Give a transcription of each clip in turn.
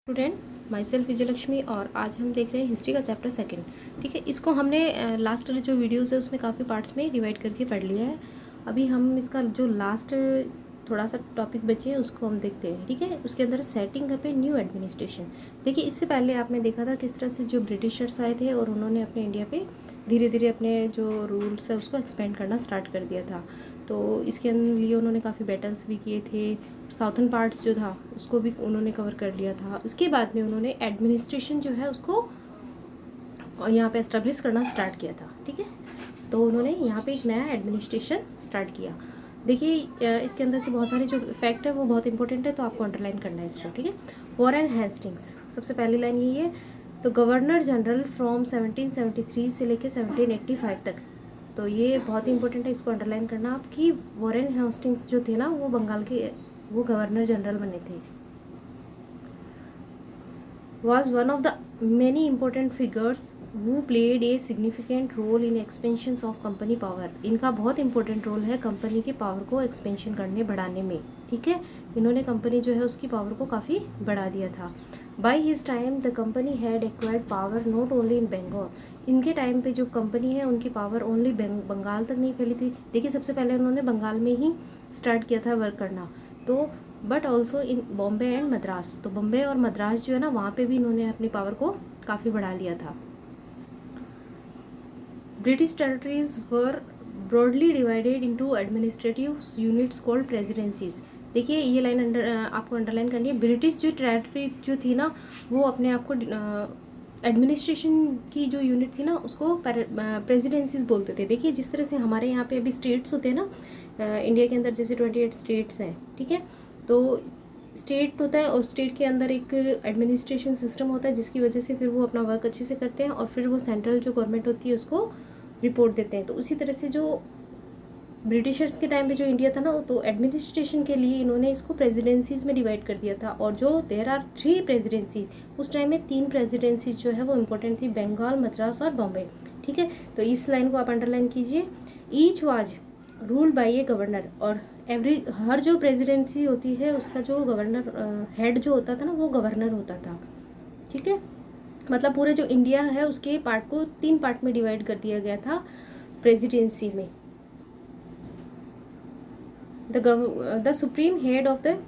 Student my self Vijayalakshmi और आज हम देख रहे हैं हिस्ट्री का चैप्टर सेकंड। ठीक है, इसको हमने लास्ट जो वीडियोस है उसमें काफ़ी पार्ट्स में डिवाइड करके पढ़ लिया है। अभी हम इसका जो लास्ट थोड़ा सा टॉपिक बचे हैं उसको हम देखते हैं। ठीक है, उसके अंदर setting up a new administration. देखिए, इससे पहले आपने देखा था किस तरह से जो ब्रिटिशर्स आए थे और उन्होंने अपने इंडिया पे धीरे धीरे अपने जो रूल्स है उसको एक्सपेंड करना स्टार्ट कर दिया था। तो इसके लिए उन्होंने काफ़ी बैटल्स भी किए थे। साउथर्न पार्ट्स जो था उसको भी उन्होंने कवर कर लिया था। उसके बाद में उन्होंने एडमिनिस्ट्रेशन जो है उसको यहाँ पे एस्टेब्लिश करना स्टार्ट किया था। ठीक है, तो उन्होंने यहाँ पे एक नया एडमिनिस्ट्रेशन स्टार्ट किया। देखिए, इसके अंदर से बहुत सारे जो फैक्ट है वो बहुत इंपॉर्टेंट है, तो आपको अंडरलाइन करना है इसको। ठीक है, वॉरेन हेस्टिंग्स, सबसे पहली लाइन यही है। तो गवर्नर जनरल फ्रॉम 1773 से लेकर 1785 तक, तो ये बहुत इंपॉर्टेंट है, इसको अंडरलाइन करना आप कि वॉरेन हेस्टिंग्स जो थे ना वो बंगाल के वो गवर्नर जनरल बने थे। was one of the many important figures who played a significant role in expansions of company power। इनका बहुत इंपॉर्टेंट रोल है कंपनी के पावर को एक्सपेंशन करने बढ़ाने में। ठीक है, इन्होंने कंपनी जो है उसकी पावर को काफ़ी बढ़ा दिया था। By his time the company had acquired power not only in Bengal. इनके टाइम पे जो कंपनी है उनकी पावर ओनली बंगाल तक नहीं फैली थी। देखिए, सबसे पहले उन्होंने बंगाल में ही स्टार्ट किया था वर्क करना, तो but also in Bombay and Madras. तो बॉम्बे और मद्रास जो है ना वहाँ पे भी इन्होंने अपनी पावर को काफ़ी बढ़ा लिया था। British territories were broadly divided into administrative units called presidencies. देखिए, ये लाइन आपको अंडरलाइन करनी है। ब्रिटिश जो टेरिटरी जो थी ना वो अपने आप को एडमिनिस्ट्रेशन की जो यूनिट थी ना उसको प्रेसिडेंसीज बोलते थे। देखिए, जिस तरह से हमारे यहाँ पे अभी स्टेट्स होते हैं ना इंडिया के अंदर, जैसे 28 स्टेट्स हैं। ठीक है, तो स्टेट होता है और स्टेट के अंदर एक एडमिनिस्ट्रेशन सिस्टम होता है जिसकी वजह से फिर वो अपना वर्क अच्छे से करते हैं और फिर वो सेंट्रल जो गवर्नमेंट होती है उसको रिपोर्ट देते हैं। तो उसी तरह से जो ब्रिटिशर्स के टाइम पे जो इंडिया था ना तो एडमिनिस्ट्रेशन के लिए इन्होंने इसको प्रेसिडेंसीज में डिवाइड कर दिया था। और जो देयर आर 3 प्रेसिडेंसी, उस टाइम में 3 प्रेसिडेंसीज जो है वो इम्पोर्टेंट थी, बंगाल, मद्रास और बॉम्बे। ठीक है, तो इस लाइन को आप अंडरलाइन कीजिए। Each was rule by a governor, और हर जो प्रेसिडेंसी होती है उसका जो गवर्नर हेड जो होता था ना वो गवर्नर होता था। ठीक है, मतलब पूरे जो इंडिया है उसके पार्ट को 3 पार्ट में डिवाइड कर दिया गया था प्रेसिडेंसी में। The supreme head of the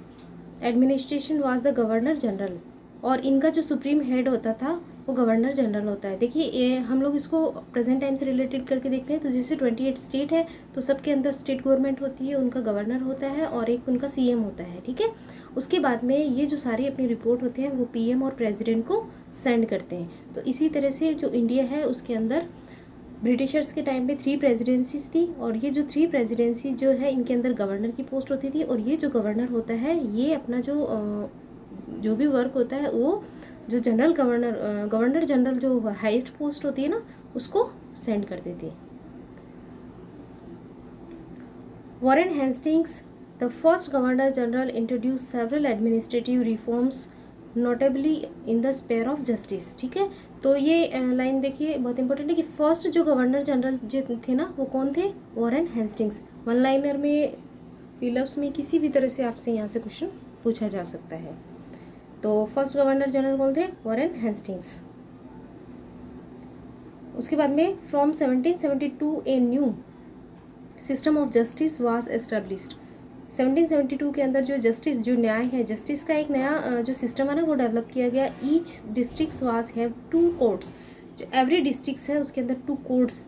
administration was the governor general, और इनका जो सुप्रीम हेड होता था वो गवर्नर जनरल होता है। देखिए, हम लोग इसको प्रेजेंट टाइम से रिलेटेड करके देखते हैं। तो जैसे 28 स्टेट है तो सबके अंदर स्टेट गवर्नमेंट होती है, उनका गवर्नर होता है और एक उनका सीएम होता है। ठीक है, उसके बाद में ये जो सारी अपनी रिपोर्ट होते हैं वो पीएम और प्रेसिडेंट को सेंड करते हैं। तो इसी तरह से जो इंडिया है उसके अंदर ब्रिटिशर्स के टाइम पे 3 प्रेसिडेंसीज थी, और ये जो 3 प्रेसिडेंसी जो है इनके अंदर गवर्नर की पोस्ट होती थी। और ये जो गवर्नर होता है ये अपना जो भी वर्क होता है वो जो गवर्नर जनरल जो हाईएस्ट पोस्ट होती है ना उसको सेंड करते थे। Warren Hastings the first governor general introduce several administrative reforms notably in the sphere of justice. ठीक है, तो ये लाइन देखिए बहुत इंपॉर्टेंट है कि फर्स्ट जो गवर्नर जनरल जो थे ना वो कौन थे? Warren Hastings. वन लाइनर में, फिलअप्स में, किसी भी तरह से आपसे यहाँ से क्वेश्चन पूछा जा सकता है। तो फर्स्ट गवर्नर जनरल कौन थे? Warren Hastings. उसके बाद में from 1772 a new system of justice was established. 1772 के अंदर जो जस्टिस, जो न्याय है, जस्टिस का एक नया जो सिस्टम है ना वो डेवलप किया गया। Each district was have 2 courts. जो एवरी डिस्ट्रिक्ट है उसके अंदर 2 कोर्ट्स,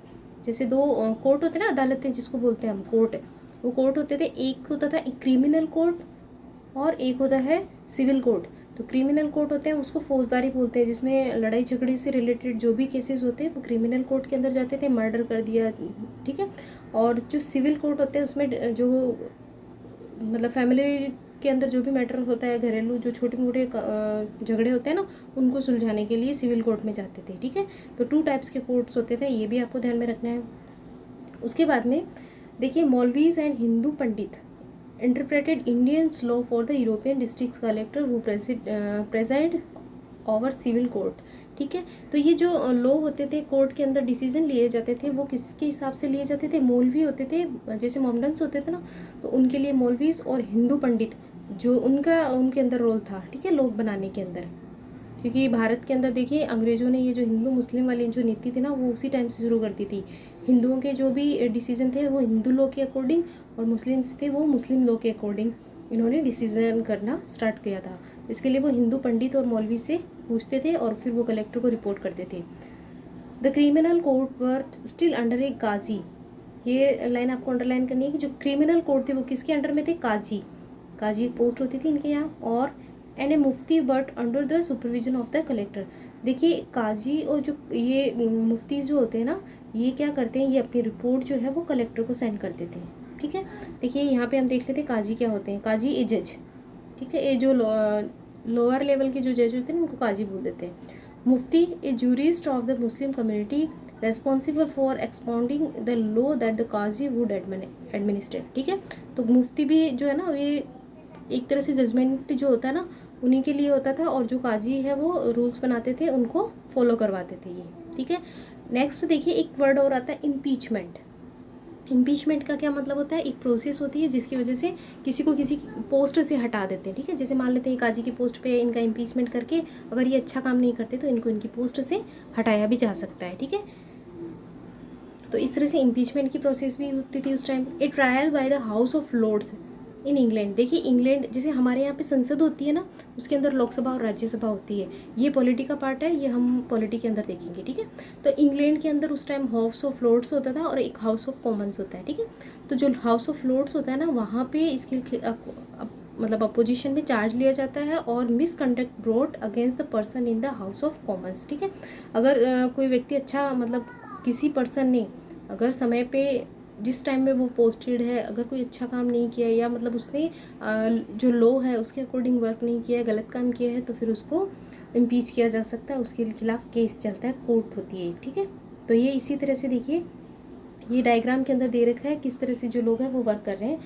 जैसे 2 कोर्ट होते हैं ना, अदालतें जिसको बोलते हैं हम कोर्ट, वो कोर्ट होते थे। एक होता था एक क्रिमिनल कोर्ट और एक होता है सिविल कोर्ट। तो क्रिमिनल कोर्ट होते हैं उसको फौजदारी बोलते हैं, जिसमें लड़ाई झगड़े से रिलेटेड जो भी केसेस होते हैं वो क्रिमिनल कोर्ट के अंदर जाते थे, मर्डर कर दिया। ठीक है, और जो सिविल कोर्ट होते हैं उसमें जो मतलब फैमिली के अंदर जो भी मैटर होता है, घरेलू जो छोटे मोटे झगड़े होते हैं ना उनको सुलझाने के लिए सिविल कोर्ट में जाते थे। ठीक है, तो 2 टाइप्स के कोर्ट्स होते थे, ये भी आपको ध्यान में रखना है। उसके बाद में देखिए, maulvis and Hindu pandit interpreted Indian law for the European district collector who preside over civil court. ठीक है, तो ये जो लॉ होते थे, कोर्ट के अंदर डिसीजन लिए जाते थे, वो किसके हिसाब से लिए जाते थे? मौलवी होते थे, जैसे मोमडन्स होते थे ना, तो उनके लिए मौलवीज और हिंदू पंडित जो उनके अंदर रोल था। ठीक है, लॉ बनाने के अंदर। क्योंकि भारत के अंदर देखिए अंग्रेज़ों ने ये जो हिंदू मुस्लिम वाली जो नीति थी ना वो उसी टाइम से शुरू कर दी थी। हिंदुओं के जो भी डिसीजन थे वो हिंदू लॉ के अकॉर्डिंग और मुस्लिम्स थे वो मुस्लिम लॉ के अकॉर्डिंग इन्होंने डिसीजन करना स्टार्ट किया था। इसके लिए वो हिंदू पंडित और मौलवी से पूछते थे और फिर वो कलेक्टर को रिपोर्ट करते थे। The criminal court were still under a qazi, ये लाइन आपको अंडरलाइन करनी है कि जो क्रिमिनल कोर्ट थे वो किसके अंडर में थे, काजी। काजी एक पोस्ट होती थी इनके यहाँ, और and A Mufti but under the supervision of the collector. देखिए काजी और जो ये मुफ्ती जो होते हैं ना, ये क्या करते हैं, ये अपनी रिपोर्ट जो है वो कलेक्टर को सेंड कर देते हैं। ठीक है, देखिए यहाँ पे हम देख लेते हैं काजी क्या होते हैं। काजी ए जज, ठीक है, ये जो लोअर लेवल के जो जज होते हैं उनको काजी बोल देते हैं। Mufti a jurist of the Muslim community responsible for expounding the law that the qazi would administrate. ठीक है, तो मुफ्ती भी जो है ना ये एक तरह से जजमेंट जो होता है ना उन्हीं के लिए होता था, और जो काजी है वो रूल्स बनाते थे उनको फॉलो करवाते थे ये। ठीक है, नेक्स्ट देखिए एक वर्ड और आता है इम्पीचमेंट। इम्पीचमेंट का क्या मतलब होता है, एक प्रोसेस होती है जिसकी वजह से किसी को किसी पोस्ट से हटा देते हैं। ठीक है, जैसे मान लेते हैं काजी की पोस्ट पे इनका इम्पीचमेंट करके अगर ये अच्छा काम नहीं करते तो इनको इनकी पोस्ट से हटाया भी जा सकता है। ठीक है, तो इस तरह से इम्पीचमेंट की प्रोसेस भी होती थी उस time. A trial by the House of Lords in England. देखिए इंग्लैंड जैसे हमारे यहाँ पे संसद होती है ना, उसके अंदर लोकसभा और राज्यसभा होती है। ये पॉलिटी का पार्ट है, ये हम पॉलिटी के अंदर देखेंगे। ठीक है, तो इंग्लैंड के अंदर उस टाइम हाउस ऑफ लॉर्ड्स होता था और एक हाउस ऑफ कॉमन्स होता है। ठीक है, तो जो हाउस ऑफ लॉर्ड्स होता है ना वहाँ पे इसके मतलब अपोजिशन में चार्ज लिया जाता है और misconduct brought against the person in the House of Commons. ठीक है, अगर कोई व्यक्ति अच्छा मतलब किसी पर्सन ने अगर समय पे जिस टाइम में वो पोस्टेड है अगर कोई अच्छा काम नहीं किया या मतलब उसने जो लॉ है उसके अकॉर्डिंग वर्क नहीं किया है, गलत काम किया है, तो फिर उसको इम्पीच किया जा सकता है, उसके खिलाफ केस चलता है, कोर्ट होती है। ठीक है, तो ये इसी तरह से देखिए ये डायग्राम के अंदर दे रखा है किस तरह से जो लोग हैं वो वर्क कर रहे हैं।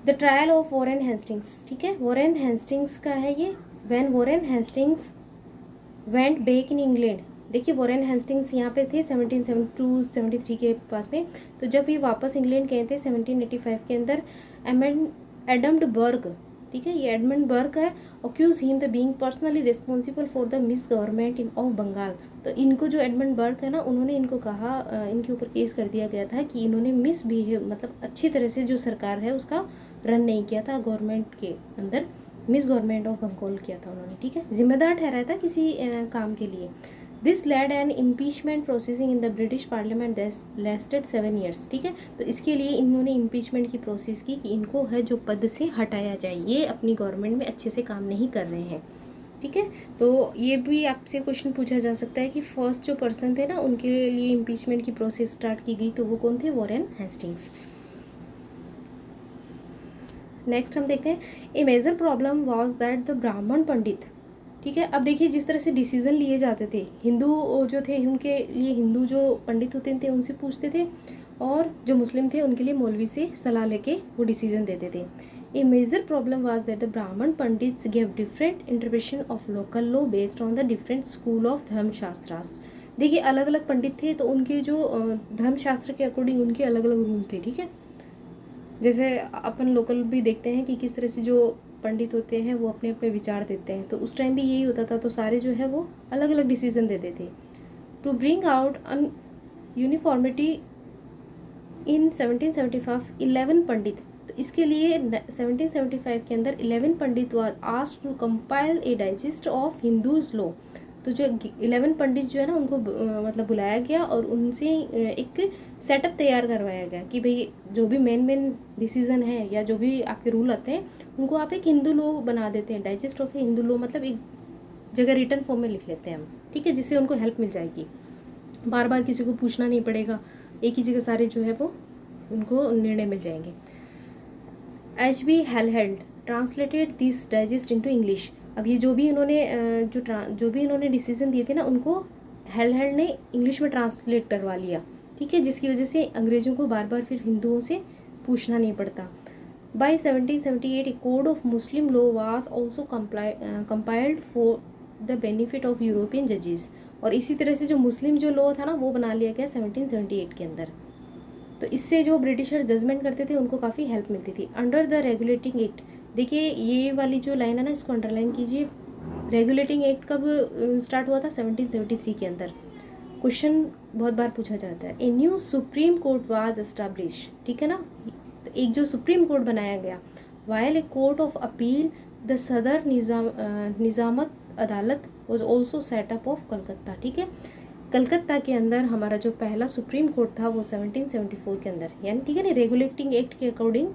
The trial of Warren Hastings. ठीक है, वॉरेन हेस्टिंग्स का है ये। When Warren Hastings went back in England. देखिए वॉरेन हेस्टिंग्स यहाँ पे थे 1772-73 के पास में। तो जब ये वापस इंग्लैंड गए थे 1785 के अंदर, एडम्ड बर्ग, ठीक है, ये एडमंड बर्ग है, accuse him the being personally responsible for the misgovernment in of Bengal. तो इनको जो एडमंड बर्ग है ना उन्होंने इनको कहा, इनके ऊपर केस कर दिया गया था कि इन्होंने मिसबिहेव मतलब अच्छी तरह से जो सरकार है उसका रन नहीं किया था, गवर्नमेंट के अंदर मिस गवर्नमेंट ऑफ बंगाल किया था उन्होंने। ठीक है, जिम्मेदार ठहराया था किसी काम के लिए। This led an impeachment processing in the British Parliament lasted 7 years। ठीक है, तो इसके लिए इन्होंने इम्पीचमेंट की प्रोसेस की कि इनको है जो पद से हटाया जाए, ये अपनी गवर्नमेंट में अच्छे से काम नहीं कर रहे हैं। ठीक है, तो ये भी आपसे क्वेश्चन पूछा जा सकता है कि फर्स्ट जो पर्सन थे ना उनके लिए इम्पीचमेंट की प्रोसेस स्टार्ट की गई, तो वो कौन थे, वॉरेन हेस्टिंग्स। नेक्स्ट हम देखते हैं a major problem was that the Brahmin pandit. ठीक है, अब देखिए जिस तरह से डिसीजन लिए जाते थे, हिंदू जो थे उनके लिए हिंदू जो पंडित होते थे उनसे पूछते थे, और जो मुस्लिम थे उनके लिए मौलवी से सलाह लेके वो डिसीजन देते थे। A major problem was that the Brahmin pandits give different interpretation of local law based on the different school of Dharmashastras. देखिए अलग अलग पंडित थे तो उनके जो धर्मशास्त्र के अकॉर्डिंग उनके अलग अलग रूल थे। ठीक है, जैसे अपन लोकल भी देखते हैं कि किस तरह से जो पंडित होते हैं वो अपने अपने विचार देते हैं, तो उस टाइम भी यही होता था, तो सारे जो है वो अलग अलग डिसीजन देते थे। To bring out an uniformity in 1775 11 pandit, तो इसके लिए 1775 के अंदर 11 pandit was asked to compile a digest of Hindus law. तो जो 11 पंडित जो है ना उनको मतलब बुलाया गया और उनसे एक सेटअप तैयार करवाया गया कि भाई जो भी मेन डिसीजन है या जो भी आपके रूल आते हैं उनको आप एक हिंदू लॉ बना देते हैं, digest of A Hindu law, मतलब एक जगह रिटर्न फॉर्म में लिख लेते हैं हम। ठीक है, जिससे उनको हेल्प मिल जाएगी, बार बार किसी को पूछना नहीं पड़ेगा, एक ही जगह सारे जो है वो उनको निर्णय मिल जाएंगे। H.B. Halhed translated this digest into English. अब ये जो भी इन्होंने डिसीजन दिए थे ना उनको हेल्ड ने इंग्लिश में ट्रांसलेट करवा लिया। ठीक है, जिसकी वजह से अंग्रेज़ों को बार बार फिर हिंदुओं से पूछना नहीं पड़ता। By 1778 a code of Muslim law was also compiled for the benefit of European जजेस। और इसी तरह से जो मुस्लिम जो लॉ था ना वो बना लिया गया 1778 के अंदर। तो इससे जो ब्रिटिशर जजमेंट करते थे उनको काफ़ी हेल्प मिलती थी। अंडर द रेगुलेटिंग एक्ट, देखिए ये वाली जो लाइन है ना इसको अंडरलाइन कीजिए, रेगुलेटिंग एक्ट कब स्टार्ट हुआ था? 1773 के अंदर। क्वेश्चन बहुत बार पूछा जाता है। A new supreme court was establish, ठीक है ना। तो एक जो सुप्रीम कोर्ट बनाया गया, while a court of appeal the सदर निज़ामत अदालत was also setup of Calcutta, ठीक है। कलकत्ता के अंदर हमारा जो पहला सुप्रीम कोर्ट था वो 1774 के अंदर, यानी ठीक है ना, रेगुलेटिंग एक्ट के अकॉर्डिंग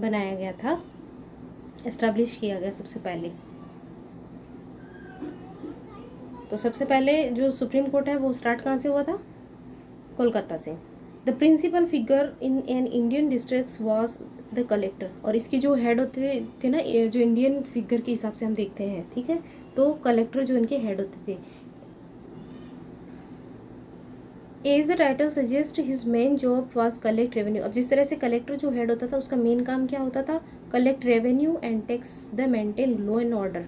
बनाया गया था, एस्टैब्लिश किया गया सबसे पहले। तो सबसे पहले जो सुप्रीम कोर्ट है वो स्टार्ट कहाँ से हुआ था? कोलकाता से। The principal figure in an Indian district was the collector, और इसकी जो हेड होते थे ना, जो इंडियन फिगर के हिसाब से हम देखते हैं, ठीक है, तो कलेक्टर जो इनके हेड होते थे। As the title suggest his main job was collect revenue. अब जिस तरह से कलेक्टर जो हेड होता था उसका मेन काम क्या होता था? Collect revenue and tax the maintain law and order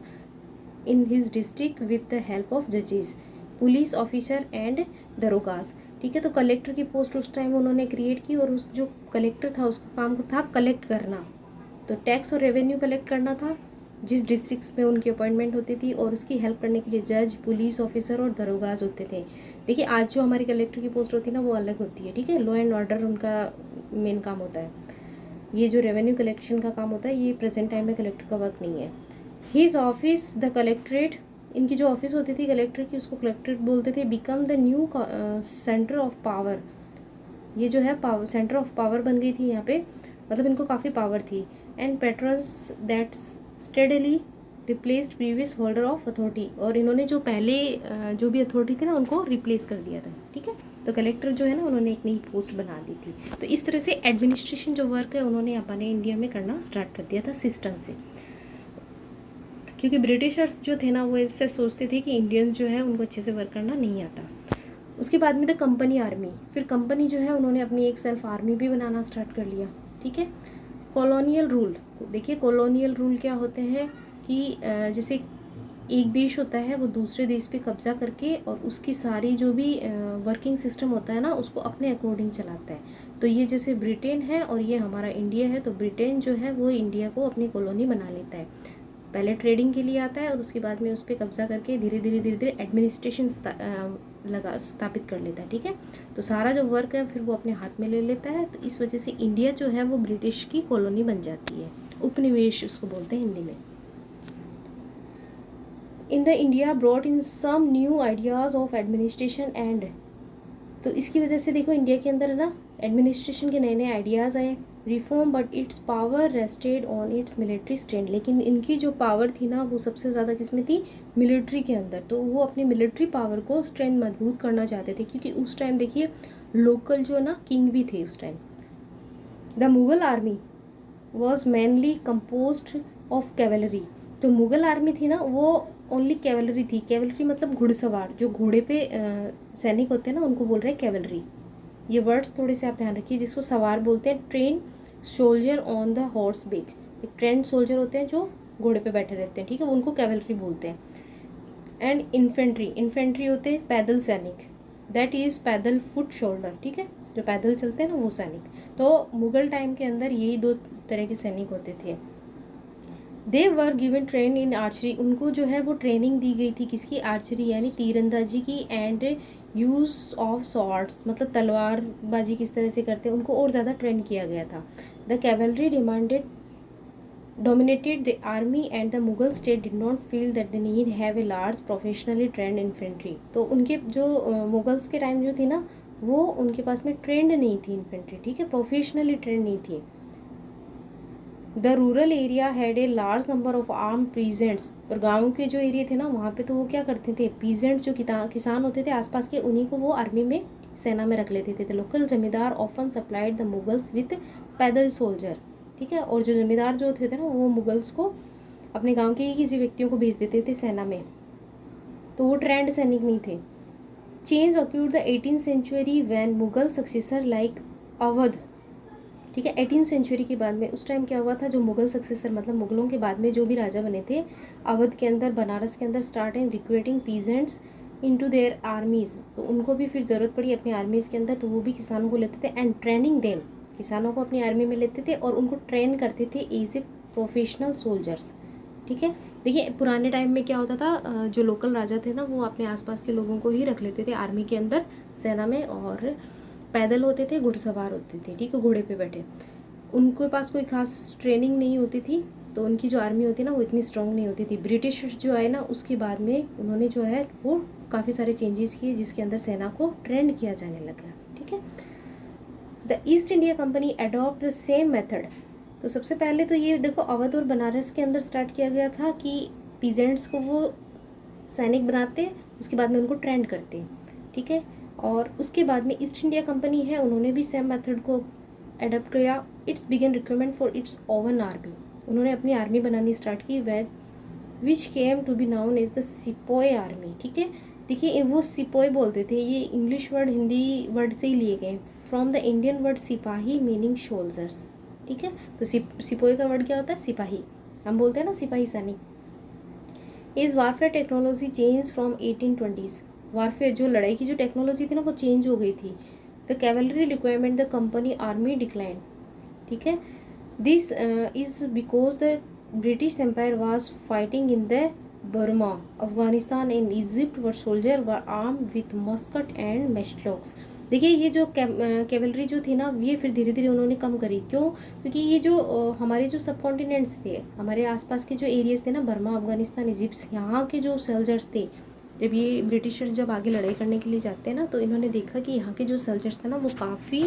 in his district with the help of जजेस, पुलिस ऑफिसर एंड दरोगास, ठीक है। तो कलेक्टर की पोस्ट उस टाइम उन्होंने क्रिएट की, और उस जो कलेक्टर था उसका काम था कलेक्ट करना, तो टैक्स और रेवेन्यू कलेक्ट करना था जिस डिस्ट्रिक्ट्स में उनकी अपॉइंटमेंट होती थी, और उसकी हेल्प करने के लिए जज, पुलिस ऑफिसर और दरोगाज होते थे। देखिए आज जो हमारी कलेक्टर की पोस्ट होती है ना वो अलग होती है, ठीक है, लॉ एंड ऑर्डर उनका मेन काम होता है। ये जो रेवेन्यू कलेक्शन का काम होता है ये प्रेजेंट टाइम में कलेक्टर का वर्क नहीं है। हिज ऑफिस द कलेक्ट्रेट, इनकी जो ऑफिस होती थी कलेक्टर की उसको कलेक्ट्रेट बोलते थे। Become the new centre of power, ये जो है पावर सेंटर ऑफ पावर बन गई थी यहाँ पे, मतलब इनको काफ़ी पावर थी। And Petros that steadily replaced previous holder of authority, और इन्होंने जो पहले जो भी अथॉरिटी थी ना उनको रिप्लेस कर दिया था, ठीक है। तो कलेक्टर जो है ना उन्होंने एक नई पोस्ट बना दी थी। तो इस तरह से एडमिनिस्ट्रेशन जो वर्क है उन्होंने अपने इंडिया में करना स्टार्ट कर दिया था सिस्टम से, क्योंकि ब्रिटिशर्स जो थे ना वो इससे सोचते थे कि इंडियंस जो है उनको अच्छे से वर्क करना नहीं आता। उसके बाद में द कंपनी आर्मी, फिर कंपनी जो है उन्होंने अपनी एक सेल्फ आर्मी भी बनाना स्टार्ट कर लिया, ठीक है। कॉलोनियल रूल, देखिए कॉलोनियल रूल क्या होते हैं कि जैसे एक देश होता है वो दूसरे देश पे कब्जा करके और उसकी सारी जो भी वर्किंग सिस्टम होता है ना उसको अपने अकॉर्डिंग चलाता है। तो ये जैसे ब्रिटेन है और ये हमारा इंडिया है, तो ब्रिटेन जो है वो इंडिया को अपनी कॉलोनी बना लेता है, पहले ट्रेडिंग के लिए आता है और उसके बाद में उस पर कब्जा करके धीरे धीरे एडमिनिस्ट्रेशन स्थापित कर लेता है, ठीक है। तो सारा जो वर्क है फिर वो अपने हाथ में ले लेता है, तो इस वजह से इंडिया जो है वो ब्रिटिश की कॉलोनी बन जाती है, उपनिवेश उसको बोलते हैं हिंदी में। In the India brought in some new ideas of administration and, तो इसकी वजह से देखो इंडिया के अंदर है ना एडमिनिस्ट्रेशन के नए नए आइडियाज़ आए। Reform but it's power rested on it's military stand, लेकिन इनकी जो पावर थी ना वो सबसे ज़्यादा किसमें थी? मिलिट्री के अंदर। तो वो अपनी मिलिट्री पावर को स्ट्रेंथ मजबूत करना चाहते थे, क्योंकि उस टाइम देखिए लोकल जो ना किंग भी थे उस time. The Mughal army was mainly composed of cavalry, तो मुगल आर्मी थी ना वो ओनली कैवलरी थी। कैवलरी मतलब घुड़सवार, जो घोड़े पे सैनिक होते हैं ना उनको बोल रहे हैं कैवलरी। ये वर्ड्स थोड़े से आप ध्यान रखिए। जिसको सवार बोलते हैं train soldier on the horse back, एक ट्रेन सोल्जर होते हैं जो घोड़े पे बैठे रहते हैं, ठीक है, उनको कैवलरी बोलते हैं। एंड इन्फेंट्री, इन्फेंट्री होते हैं पैदल सैनिक, दैट इज़ पैदल फुट शोल्डर, ठीक है, जो पैदल चलते हैं ना वो सैनिक। तो मुगल टाइम के अंदर यही दो तरह के सैनिक होते थे। They were given train in archery, उनको जो है वो ट्रेनिंग दी गई थी किसकी? आर्चरी यानी तीरंदाजी की। एंड यूज़ ऑफ सॉर्ड्स, मतलब तलवारबाजी किस तरह से करते हैं उनको और ज़्यादा ट्रेन किया गया था। The cavalry dominated the army and the Mughal state did not feel that the need have a large professionally trained infantry, तो उनके जो मुगल्स के टाइम जो थी ना वो उनके पास में ट्रेंड नहीं थी इन्फेंट्री, ठीक है, प्रोफेशनली ट्रेंड नहीं थी। The rural area had a large number of arm peasants, और गाँव के जो एरिया थे ना वहाँ पे तो वो क्या करते थे? पीजेंट्स जो किसान होते थे आसपास के उन्हीं को वो आर्मी में सेना में रख लेते थे। द लोकल जमींदार often supplied the Mughals with पैदल सोल्जर, ठीक है, और जो जमींदार जो थे ना वो मुगल्स को अपने गांव के ही किसी व्यक्तियों को भेज देते थे सेना में, तो वो ट्रेंड सैनिक नहीं थे। Change occurred the 18th century when Mughal successor like Awadh, ठीक है, 18th सेंचुरी के बाद में उस टाइम क्या हुआ था? जो मुगल सक्सेसर मतलब मुगलों के बाद में जो भी राजा बने थे अवध के अंदर, बनारस के अंदर, starting recruiting peasants into their armies, तो उनको भी फिर ज़रूरत पड़ी अपनी आर्मीज़ के अंदर, तो वो भी किसानों को लेते थे। एंड ट्रेनिंग देम, किसानों को अपनी आर्मी में लेते थे और उनको ट्रेन करते थे एज ए प्रोफेशनल सोल्जर्स, ठीक है। देखिए पुराने टाइम में क्या होता था, जो लोकल राजा थे ना वो अपने आसपास के लोगों को ही रख लेते थे आर्मी के अंदर, सेना में, और पैदल होते थे, घुड़सवार होते थे, ठीक है, घोड़े पे बैठे। उनके पास कोई खास ट्रेनिंग नहीं होती थी, तो उनकी जो आर्मी होती है ना वो इतनी स्ट्रांग नहीं होती थी। ब्रिटिश जो आए ना उसके बाद में उन्होंने जो है वो काफ़ी सारे चेंजेस किए जिसके अंदर सेना को ट्रेंड किया जाने लगा, ठीक है। The east India company adopt the same method. तो सबसे पहले तो ये देखो अवध और बनारस के अंदर स्टार्ट किया गया था कि पीजेंट्स को वो सैनिक बनाते, उसके बाद में उनको ट्रेंड करते, ठीक है। और उसके बाद में ईस्ट इंडिया कंपनी है, उन्होंने भी सेम मेथड को अडॉप्ट किया। Its began requirement for its own army. उन्होंने अपनी आर्मी बनानी स्टार्ट की, with which came to be known as the sepoy army, ठीक है। देखिए वो सिपोय बोलते थे, ये इंग्लिश वर्ड हिंदी वर्ड से ही लिए गए, फ्रॉम द इंडियन वर्ड सिपाही मीनिंग सोल्जर्स, ठीक है। तो सिपोय का वर्ड क्या होता है, सिपाही, हम बोलते हैं ना सिपाही सैनिक। Is warfare technology change from 1820। Warfare जो लड़ाई की जो टेक्नोलॉजी थी ना वो चेंज हो गई थी। The cavalry requirement the company army decline, ठीक है। This is because the British empire was fighting in the Burma, Afghanistan and Egypt, were soldier were arm with musket and matchlocks. देखिए ये जो कैवलरी जो थी ना ये फिर धीरे धीरे उन्होंने कम करी, क्यों? क्योंकि ये जो हमारे जो सब कॉन्टिनेंट्स थे, हमारे आसपास के जो एरियाज थे ना, बर्मा, अफगानिस्तान, इजिप्ट, यहाँ के जो सोल्जर्स थे, जब ये ब्रिटिशर्स जब आगे लड़ाई करने के लिए जाते हैं ना तो इन्होंने देखा कि यहाँ के जो सोल्जर्स थे ना वो काफ़ी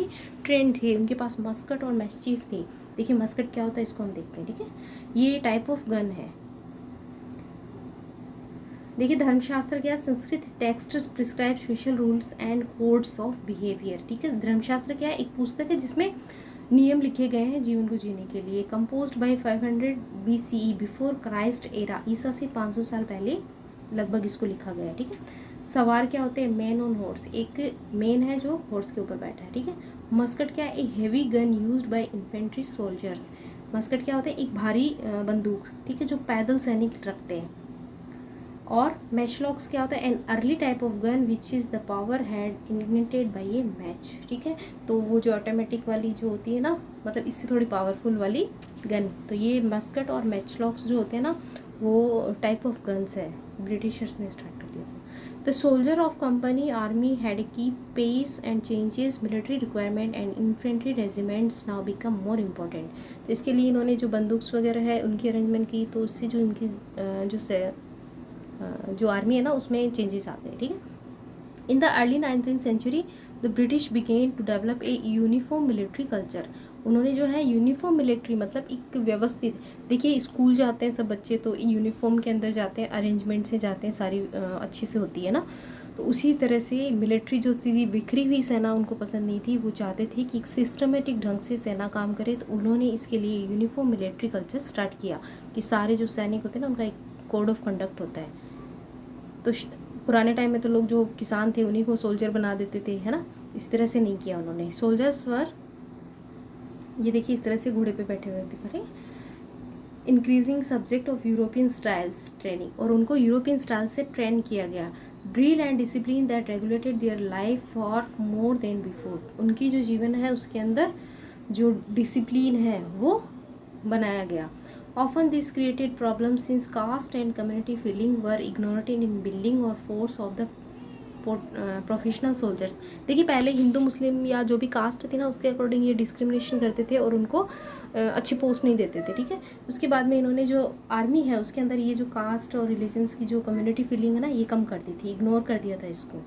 ट्रेंड थे, उनके पास मस्कट और मैचेस थे। देखिए मस्कट क्या होता है इसको हम देखते हैं, ठीक है। ये टाइप ऑफ गन है। देखिए धर्मशास्त्र क्या, Sanskrit text prescribe social rules and codes of behaviour, ठीक है। धर्मशास्त्र क्या है, एक पुस्तक है जिसमें नियम लिखे गए हैं जीवन को जीने के लिए। Composed by 500 BCE, before Christ era, ईसा से 500 साल पहले लगभग इसको लिखा गया है, ठीक है। सवार क्या होते हैं, मैन ऑन हॉर्स, एक मैन है जो हॉर्स के ऊपर बैठा है, ठीक है। मस्कट क्या है, a heavy gun used by infantry soldiers. Musket क्या होता है, एक भारी बंदूक, ठीक है, जो पैदल सैनिक रखते हैं। और मैचलॉक्स क्या होता है, an early type of gun which is the power had invented by A match, ठीक है। तो वो जो ऑटोमेटिक वाली जो होती है ना, मतलब इससे थोड़ी पावरफुल वाली गन, तो ये मस्कट और मैचलॉक्स जो होते हैं ना वो टाइप ऑफ गन्स है, ब्रिटिशर्स ने स्टार्ट कर दिया। The soldier of company army had key pace and changes military requirement and infantry regiments now become more important. तो इसके लिए इन्होंने जो बंदूक्स वगैरह है उनकी अरेंजमेंट की, तो उससे जो इनकी जो आर्मी है ना उसमें चेंजेस आते हैं, ठीक है। In the early 19th century the British began to develop a uniform military culture. उन्होंने जो है यूनिफॉर्म मिलिट्री मतलब एक व्यवस्थित, देखिए स्कूल जाते हैं सब बच्चे तो यूनिफॉर्म के अंदर जाते हैं, अरेंजमेंट से जाते हैं, सारी अच्छे से होती है ना। तो उसी तरह से मिलिट्री जो थी, बिखरी हुई सेना उनको पसंद नहीं थी, वो चाहते थे कि एक सिस्टमेटिक ढंग से सेना काम करे। तो उन्होंने इसके लिए यूनिफॉर्म मिलिट्री कल्चर स्टार्ट किया कि सारे जो सैनिक होते हैं ना उनका एक कोड ऑफ कंडक्ट होता है। तो पुराने टाइम में तो लोग जो किसान थे उन्हीं को सोल्जर बना देते थे, है ना, इस तरह से नहीं किया उन्होंने। सोल्जर्स वर, ये देखिए इस तरह से घोड़े पे बैठे हुए दिखा रहे, increasing subject of European styles training, और उनको यूरोपियन स्टाइल से ट्रेन किया गया। Drill and discipline that regulated their life for more than before, उनकी जो जीवन है उसके अंदर जो डिसिप्लिन है वो बनाया गया। Often this created problems since caste and community feeling were ignored in building or force of the professional soldiers. देखिए पहले हिंदू मुस्लिम या जो भी कास्ट थी ना उसके अकॉर्डिंग ये डिस्क्रिमिनेशन करते थे और उनको अच्छी पोस्ट नहीं देते थे, ठीक है। उसके बाद में इन्होंने जो आर्मी है उसके अंदर ये जो कास्ट और रिलीजन्स की जो कम्युनिटी फीलिंग है ना ये कम कर दी थी, इग्नोर कर दिया था इसको।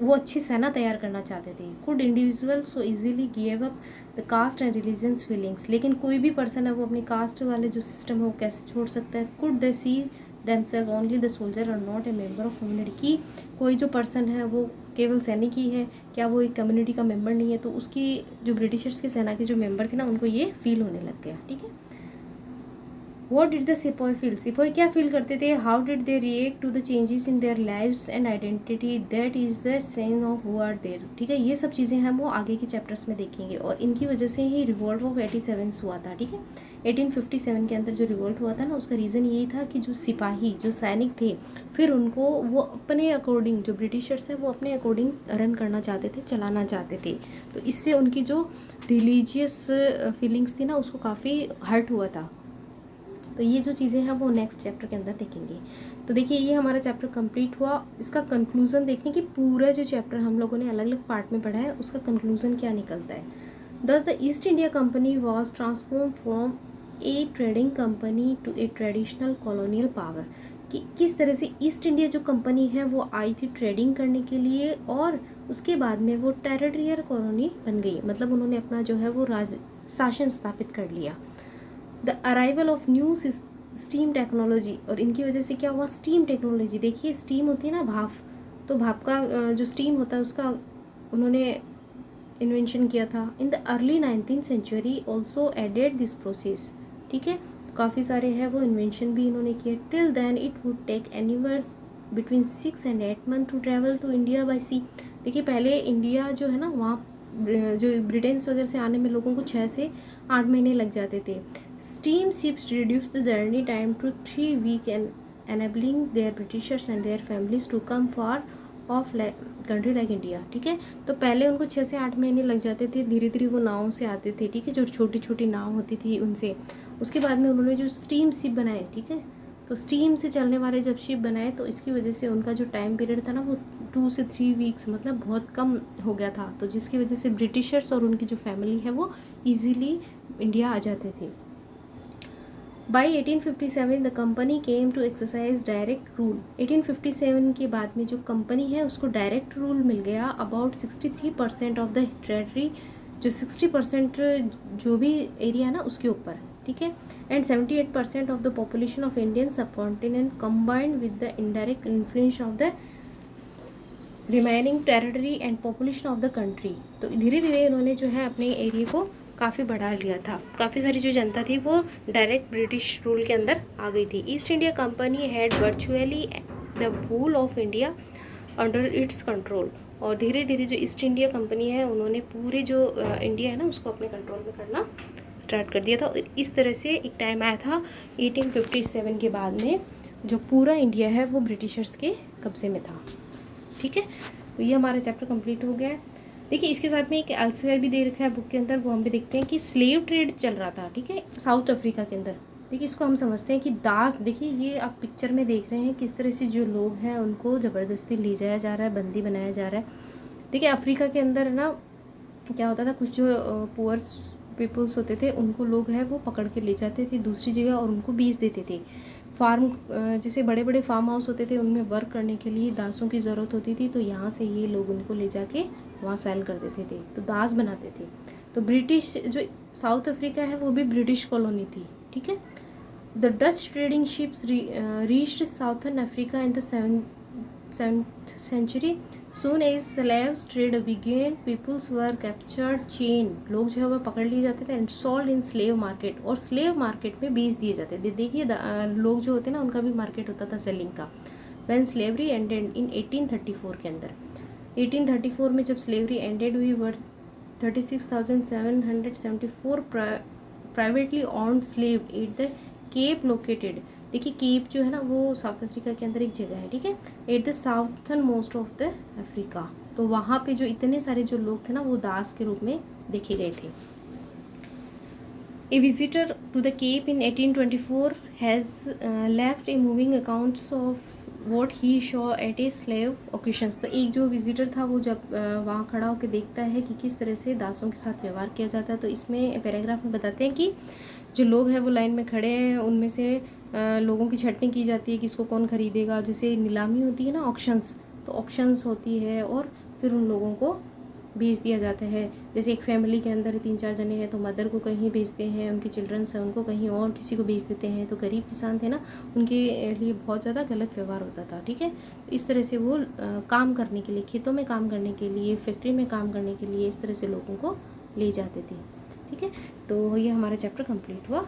वो अच्छी सेना तैयार करना चाहते थे। Could individual so easily give up the caste and religions feelings, लेकिन कोई भी पर्सन है वो अपनी कास्ट वाले जो सिस्टम है वो कैसे छोड़ सकता है। Could they see themselves only the soldier और not a member of community, की कोई जो पर्सन है वो केवल सैनिक ही है, क्या वो एक कम्युनिटी का मेंबर नहीं है। तो उसकी जो ब्रिटिशर्स की सेना के जो मेंबर थे ना उनको ये फील होने लग गया, ठीक है। What did the sepoy feel, sepoy क्या फील करते थे, how did they react to the changes in their lives and identity, that is the sign of who are there, ठीक है। ये सब चीज़ें हम वो आगे के चैप्टर्स में देखेंगे। और इनकी वजह से ही रिवोल्ट ऑफ 87 हुआ था, ठीक है। 1857 के अंदर जो रिवोल्ट हुआ था ना उसका रीज़न यही था कि जो सिपाही जो सैनिक थे फिर उनको वो अपने अकॉर्डिंग, जो ब्रिटिशर्स हैं वो अपने अकॉर्डिंग रन करना चाहते थे, चलाना चाहते थे। तो इससे उनकी जो रिलीजियस फीलिंग्स थी ना उसको काफ़ी हर्ट हुआ था। तो ये जो चीज़ें हैं वो नेक्स्ट चैप्टर के अंदर देखेंगे। तो देखिए ये हमारा चैप्टर कंप्लीट हुआ। इसका कंक्लूज़न देखें कि पूरा जो चैप्टर हम लोगों ने अलग अलग पार्ट में पढ़ा है उसका कंक्लूज़न क्या निकलता है। Thus, the East India Company was transformed from a trading company to a traditional colonial power। कि किस तरह से ईस्ट इंडिया जो कंपनी है वो आई थी ट्रेडिंग करने के लिए और उसके बाद में वो टेरिटोरियल कॉलोनी बन गई, मतलब उन्होंने अपना जो है वो राज शासन स्थापित कर लिया। The arrival of new steam technology, और इनकी वजह से क्या हुआ, स्टीम टेक्नोलॉजी। देखिए स्टीम होती है ना भाप, तो भाप का जो स्टीम होता है उसका उन्होंने इन्वेंशन किया था। In the early 19th century also added this process, ठीक है, काफ़ी सारे हैं वो इन्वेंशन भी इन्होंने किए। Till then it would take anywhere between 6 and 8 months to travel to India by sea. देखिए पहले इंडिया जो है ना वहाँ जो ब्रिटेन वगैरह से आने में लोगों को 6 से 8 महीने लग जाते थे। Steam ships reduce the journey time to 3 weeks and enabling their Britishers and their families to come for of country like India, ठीक है। तो पहले उनको 6 से 8 महीने लग जाते थे, धीरे धीरे वो नावों से आते थे, ठीक है, जो छोटी छोटी नाव होती थी उनसे। उसके बाद में उन्होंने जो स्टीम शिप बनाए, ठीक है, तो स्टीम से चलने वाले जब शिप बनाए तो इसकी वजह से उनका जो टाइम पीरियड था ना वो 2 से 3 weeks मतलब बहुत कम हो गया था, तो जिसकी वजह से ब्रिटिशर्स और उनकी जो फैमिली है वो ईजीली इंडिया आ जाते थे। By 1857 the company came to exercise direct rule. 1857 के बाद में जो कंपनी है उसको डायरेक्ट रूल मिल गया अबाउट 63% ऑफ द टेरिटरी, जो 60% जो भी एरिया है ना उसके ऊपर, ठीक है, and 78% of the population of Indian subcontinent combined with the indirect influence of the remaining territory and population of the country. तो धीरे धीरे इन्होंने जो है अपने एरिया को काफ़ी बढ़ा लिया था, काफ़ी सारी जो जनता थी वो डायरेक्ट ब्रिटिश रूल के अंदर आ गई थी। East India Company had virtually the whole of India under its control, और धीरे धीरे जो ईस्ट इंडिया कंपनी है उन्होंने पूरे जो इंडिया है ना उसको अपने कंट्रोल में करना स्टार्ट कर दिया था। और इस तरह से एक टाइम आया था 1857 के बाद में जो पूरा इंडिया है वो ब्रिटिशर्स के कब्जे में था, ठीक है। तो ये हमारा चैप्टर कंप्लीट हो गया है। देखिए इसके साथ में एक एल्सेवियर भी दे रखा है बुक के अंदर, वो हम भी देखते हैं कि स्लेव ट्रेड चल रहा था, ठीक है, साउथ अफ्रीका के अंदर। देखिए इसको हम समझते हैं कि दास, देखिए ये आप पिक्चर में देख रहे हैं किस तरह से जो लोग हैं उनको ज़बरदस्ती ले जाया जा रहा है, बंदी बनाया जा रहा है। देखिए अफ्रीका के अंदर ना क्या होता था, कुछ जो पुअर पीपल्स होते थे उनको लोग हैं वो पकड़ के ले जाते थे दूसरी जगह और उनको बेच देते थे। फार्म जैसे बड़े बड़े फार्म हाउस होते थे उनमें वर्क करने के लिए दासों की ज़रूरत होती थी, तो यहाँ से ये लोग उनको ले जाके वहाँ सेल कर देते थे, तो दास बनाते थे। तो ब्रिटिश जो साउथ अफ्रीका है वो भी ब्रिटिश कॉलोनी थी, ठीक है। The Dutch trading ships reached southern Africa in the 7th century। Soon as slaves trade began, peoples were captured, chain, लोग जो है वो पकड़ लिए जाते थे and sold in slave market, और स्लेव मार्केट में बेच दिए जाते थे। देखिए लोग जो होते हैं ना उनका भी मार्केट होता था सेलिंग का। व्हेन स्लेवरी एंडेड इन 1834 के अंदर, 1834 में जब स्लेवरी एंडेड हुई were 36,774 privately owned slave at the Cape located. देखिए केप जो है ना वो साउथ अफ्रीका के अंदर एक जगह है, ठीक है, at the southern most of the Africa. तो वहाँ पे जो इतने सारे जो लोग थे ना वो दास के रूप में देखे गए थे। A visitor to the Cape in 1824 has left a moving accounts of what he saw at a slave occasions. तो एक जो विजिटर था वो जब वहाँ खड़ा होकर देखता है कि किस तरह से दासों के साथ व्यवहार किया जाता है, तो इसमें पैराग्राफ में बताते हैं कि जो लोग हैं वो लाइन में खड़े हैं, उनमें से लोगों की छटनी की जाती है कि इसको कौन ख़रीदेगा। जैसे नीलामी होती है ना, ऑक्शंस, तो ऑक्शंस होती है और फिर उन लोगों को बेच दिया जाता है। जैसे एक फैमिली के अंदर 3-4 जने हैं तो मदर को कहीं बेचते हैं, उनके चिल्ड्रंस हैं उनको कहीं और किसी को बेच देते हैं। तो गरीब किसान थे ना उनके लिए बहुत ज़्यादा गलत व्यवहार होता था, ठीक है। इस तरह से वो काम करने के लिए, खेतों में काम करने के लिए, फैक्ट्री में काम करने के लिए इस तरह से लोगों को ले जाते थे, ठीक है। तो ये हमारा चैप्टर कंप्लीट हुआ।